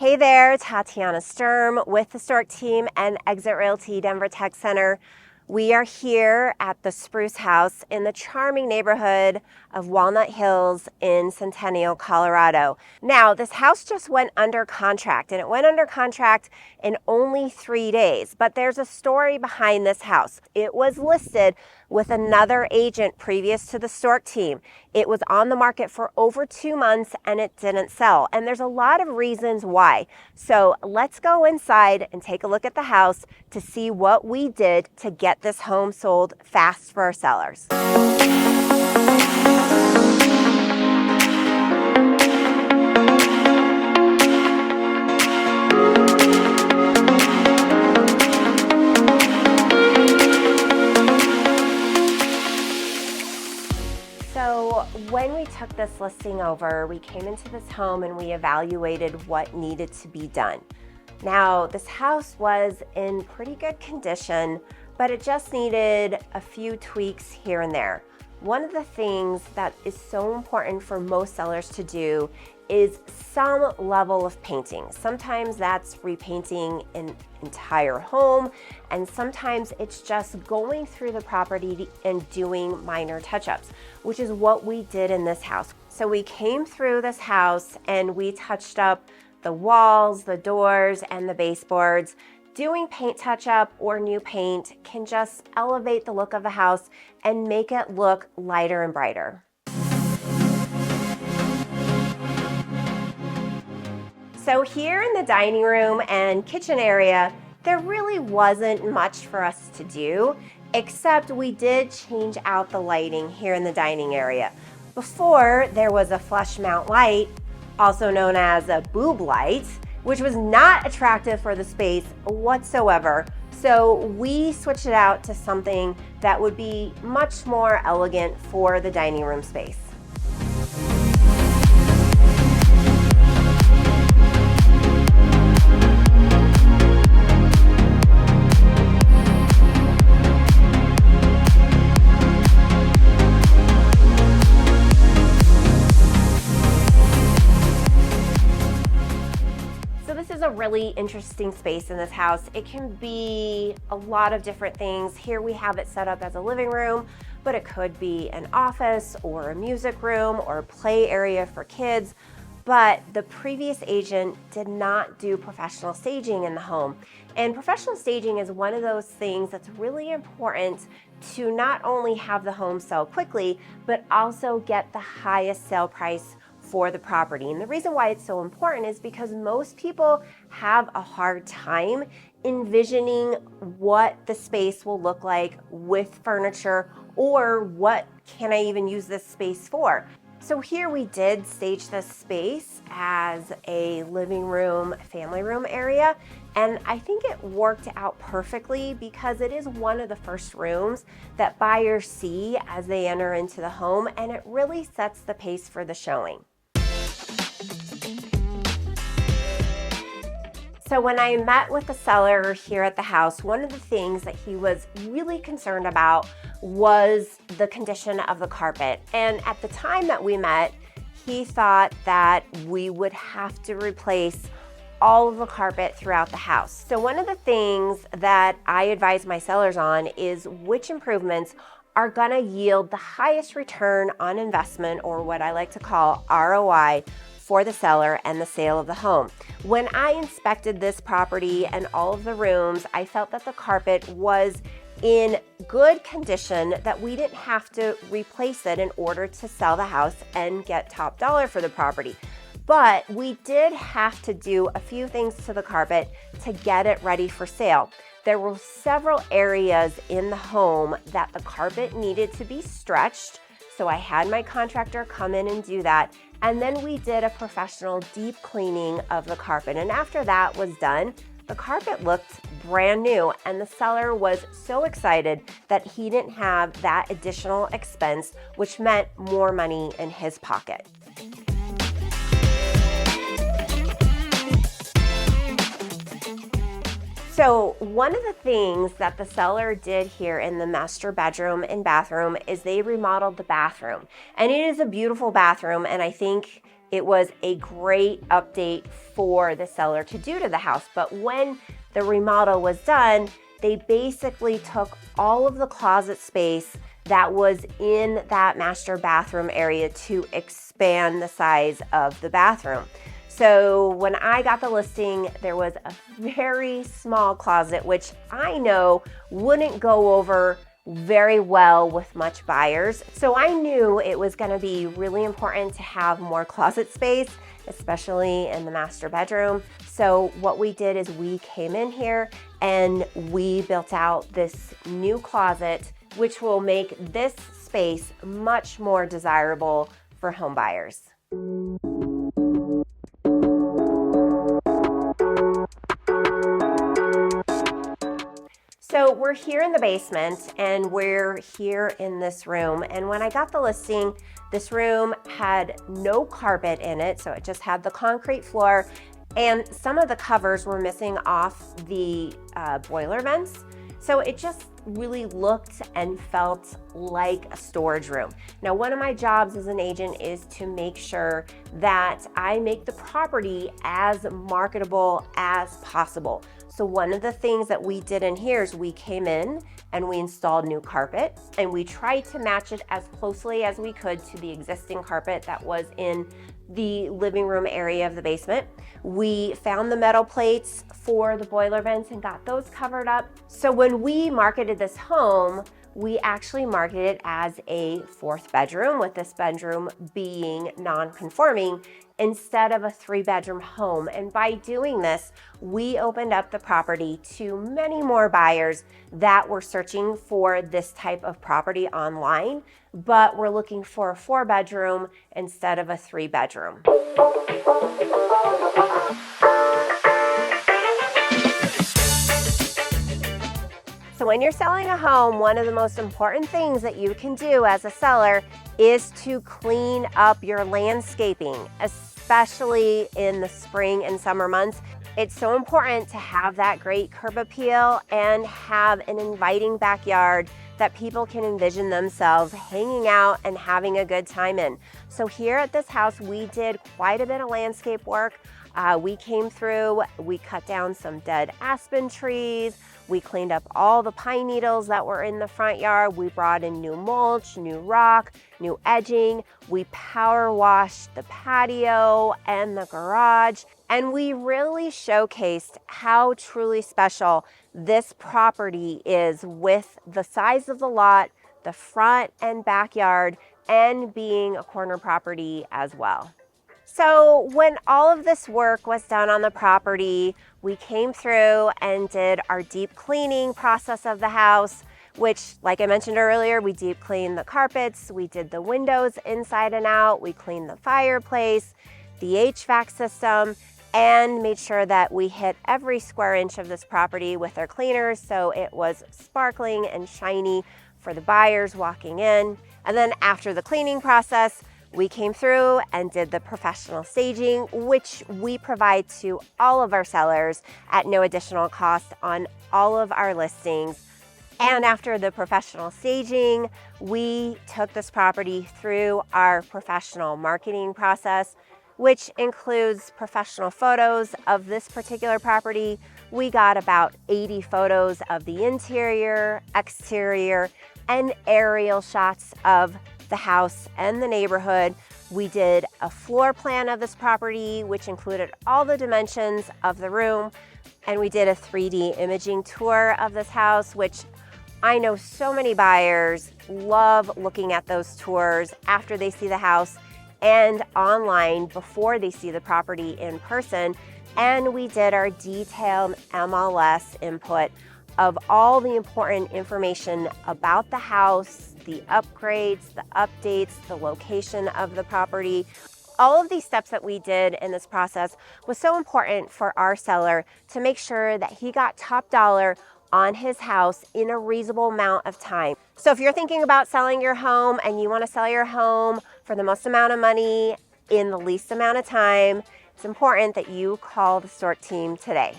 Hey there, Tatyana Sturm with the Stork team and Exit Realty Denver Tech Center. We are here at the Spruce House in the charming neighborhood of Walnut Hills in Centennial, Colorado. Now, this house just went under contract, and it went under contract in only 3 days, but there's a story behind this house. It was listed with another agent previous to the Stork team. It was on the market for over 2 months and it didn't sell. And there's a lot of reasons why. So let's go inside and take a look at the house to see what we did to get this home sold fast for our sellers. So when we took this listing over, we came into this home and we evaluated what needed to be done. Now, this house was in pretty good condition, but it just needed a few tweaks here and there. One of the things that is so important for most sellers to do is some level of painting. Sometimes that's repainting an entire home, and sometimes it's just going through the property and doing minor touch-ups, which is what we did in this house. So we came through this house and we touched up the walls, the doors, and the baseboards. Doing paint touch-up or new paint can just elevate the look of the house and make it look lighter and brighter. So here in the dining room and kitchen area, there really wasn't much for us to do, except we did change out the lighting here in the dining area. Before, there was a flush mount light, also known as a boob light, which was not attractive for the space whatsoever. So we switched it out to something that would be much more elegant for the dining room space. A really interesting space in this house. It can be a lot of different things. Here we have it set up as a living room, but it could be an office or a music room or a play area for kids. But the previous agent did not do professional staging in the home. And professional staging is one of those things that's really important to not only have the home sell quickly, but also get the highest sale price for the property. And the reason why it's so important is because most people have a hard time envisioning what the space will look like with furniture, or what can I even use this space for. So here we did stage this space as a living room, family room area, and I think it worked out perfectly because it is one of the first rooms that buyers see as they enter into the home, and it really sets the pace for the showing. So when I met with the seller here at the house, one of the things that he was really concerned about was the condition of the carpet. And at the time that we met, he thought that we would have to replace all of the carpet throughout the house. So one of the things that I advise my sellers on is which improvements are gonna yield the highest return on investment, or what I like to call ROI, for the seller and the sale of the home. When I inspected this property and all of the rooms, I felt that the carpet was in good condition, that we didn't have to replace it in order to sell the house and get top dollar for the property. But we did have to do a few things to the carpet to get it ready for sale. There were several areas in the home that the carpet needed to be stretched, so I had my contractor come in and do that. And then we did a professional deep cleaning of the carpet. And after that was done, the carpet looked brand new, and the seller was so excited that he didn't have that additional expense, which meant more money in his pocket. So one of the things that the seller did here in the master bedroom and bathroom is they remodeled the bathroom. And it is a beautiful bathroom, and I think it was a great update for the seller to do to the house. But when the remodel was done, they basically took all of the closet space that was in that master bathroom area to expand the size of the bathroom. So when I got the listing, there was a very small closet, which I know wouldn't go over very well with much buyers. So I knew it was going to be really important to have more closet space, especially in the master bedroom. So what we did is we came in here and we built out this new closet, which will make this space much more desirable for home buyers. So we're here in the basement and we're here in this room. And when I got the listing, this room had no carpet in it. So it just had the concrete floor and some of the covers were missing off the boiler vents. So it just really looked and felt like a storage room. Now, one of my jobs as an agent is to make sure that I make the property as marketable as possible. So one of the things that we did in here is we came in and we installed new carpet and we tried to match it as closely as we could to the existing carpet that was in the living room area of the basement. We found the metal plates for the boiler vents and got those covered up. So when we marketed this home, we actually marketed it as a 4th bedroom, with this bedroom being non-conforming instead of a 3-bedroom home. And by doing this, we opened up the property to many more buyers that were searching for this type of property online, but we're looking for a 4-bedroom instead of a 3-bedroom. So when you're selling a home, one of the most important things that you can do as a seller is to clean up your landscaping, especially in the spring and summer months. It's so important to have that great curb appeal and have an inviting backyard that people can envision themselves hanging out and having a good time in. So here at this house, we did quite a bit of landscape work. We came through, we cut down some dead aspen trees, we cleaned up all the pine needles that were in the front yard, we brought in new mulch, new rock, new edging, we power washed the patio and the garage, and we really showcased how truly special this property is with the size of the lot, the front and backyard, and being a corner property as well. So when all of this work was done on the property, we came through and did our deep cleaning process of the house, which, like I mentioned earlier, we deep cleaned the carpets, we did the windows inside and out, we cleaned the fireplace, the HVAC system, and made sure that we hit every square inch of this property with our cleaners so it was sparkling and shiny for the buyers walking in. And then after the cleaning process, we came through and did the professional staging, which we provide to all of our sellers at no additional cost on all of our listings. And after the professional staging, we took this property through our professional marketing process, which includes professional photos of this particular property. We got about 80 photos of the interior, exterior, and aerial shots of the house and the neighborhood. We did a floor plan of this property, which included all the dimensions of the room, and we did a 3D imaging tour of this house, which I know so many buyers love looking at those tours after they see the house and online before they see the property in person. And we did our detailed MLS input of all the important information about the house, the upgrades, the updates, the location of the property. All of these steps that we did in this process was so important for our seller to make sure that he got top dollar on his house in a reasonable amount of time. So if you're thinking about selling your home and you want to sell your home for the most amount of money in the least amount of time, it's important that you call the Stork team today.